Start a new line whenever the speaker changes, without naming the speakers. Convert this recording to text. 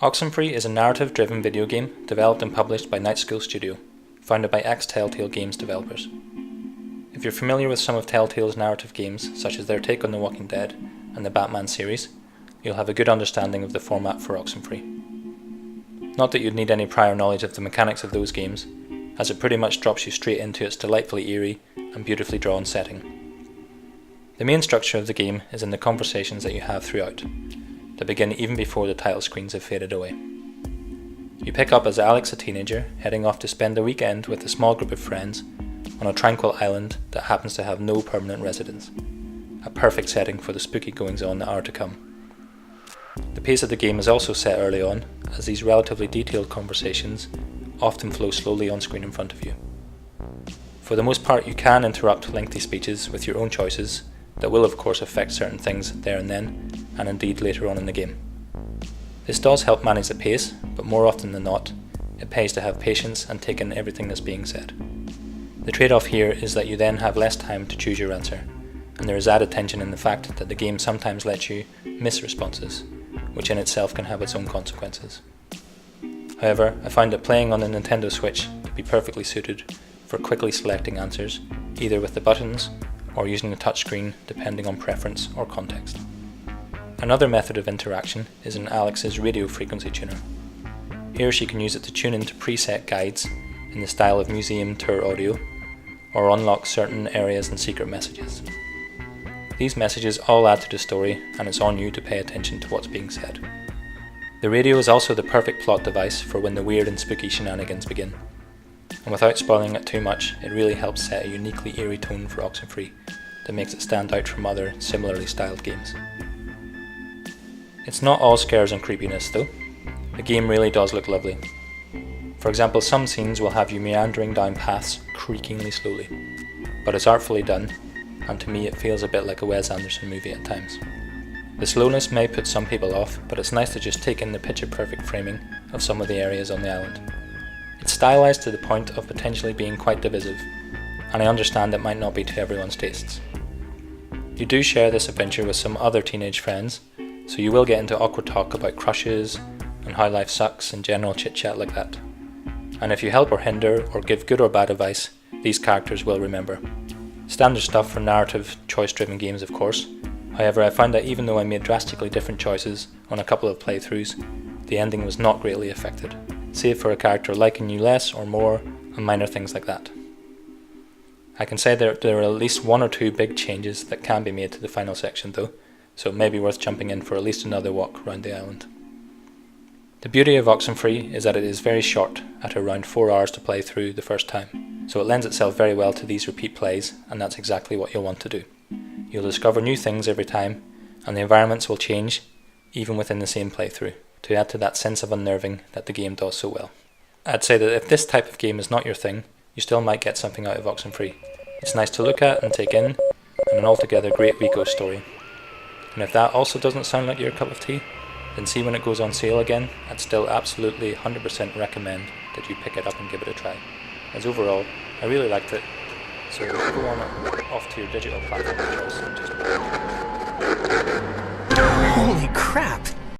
Oxenfree is a narrative-driven video game developed and published by Night School Studio, founded by ex-Telltale Games developers. If you're familiar with some of Telltale's narrative games, such as their take on The Walking Dead and the Batman series, you'll have a good understanding of the format for Oxenfree. Not that you'd need any prior knowledge of the mechanics of those games, as it pretty much drops you straight into its delightfully eerie and beautifully drawn setting. The main structure of the game is in the conversations that you have throughout, that begin even before the title screens have faded away. You pick up as Alex, a teenager, heading off to spend the weekend with a small group of friends on a tranquil island that happens to have no permanent residents, a perfect setting for the spooky goings-on that are to come. The pace of the game is also set early on, as these relatively detailed conversations often flow slowly on screen in front of you. For the most part, you can interrupt lengthy speeches with your own choices that will of course affect certain things there and then, and indeed later on in the game. This does help manage the pace, but more often than not, it pays to have patience and take in everything that's being said. The trade-off here is that you then have less time to choose your answer, and there is added tension in the fact that the game sometimes lets you miss responses, which in itself can have its own consequences. However, I find that playing on the Nintendo Switch to be perfectly suited for quickly selecting answers, either with the buttons or using the touchscreen depending on preference or context. Another method of interaction is in Alex's radio frequency tuner. Here she can use it to tune into preset guides in the style of museum tour audio, or unlock certain areas and secret messages. These messages all add to the story, and it's on you to pay attention to what's being said. The radio is also the perfect plot device for when the weird and spooky shenanigans begin, and without spoiling it too much, it really helps set a uniquely eerie tone for Oxenfree that makes it stand out from other similarly styled games. It's not all scares and creepiness though. The game really does look lovely. For example, some scenes will have you meandering down paths creakingly slowly, but it's artfully done, and to me it feels a bit like a Wes Anderson movie at times. The slowness may put some people off, but it's nice to just take in the picture-perfect framing of some of the areas on the island. It's stylized to the point of potentially being quite divisive, and I understand it might not be to everyone's tastes. You do share this adventure with some other teenage friends, so you will get into awkward talk about crushes and how life sucks and general chit-chat like that. And if you help or hinder or give good or bad advice, these characters will remember. Standard stuff for narrative, choice-driven games of course. However, I found that even though I made drastically different choices on a couple of playthroughs, the ending was not greatly affected, save for a character liking you less or more and minor things like that. I can say that there are at least one or two big changes that can be made to the final section though, so it may be worth jumping in for at least another walk around the island. The beauty of Oxenfree is that it is very short, at around 4 hours to play through the first time, so it lends itself very well to these repeat plays, and that's exactly what you'll want to do. You'll discover new things every time, and the environments will change, even within the same playthrough, to add to that sense of unnerving that the game does so well. I'd say that if this type of game is not your thing, you still might get something out of Oxenfree. It's nice to look at and take in, and an altogether great Rico story. And if that also doesn't sound like your cup of tea, then see when it goes on sale again. I'd still absolutely 100% recommend that you pick it up and give it a try, as overall I really liked it, so go on off to your digital platform of choice and just
Holy crap!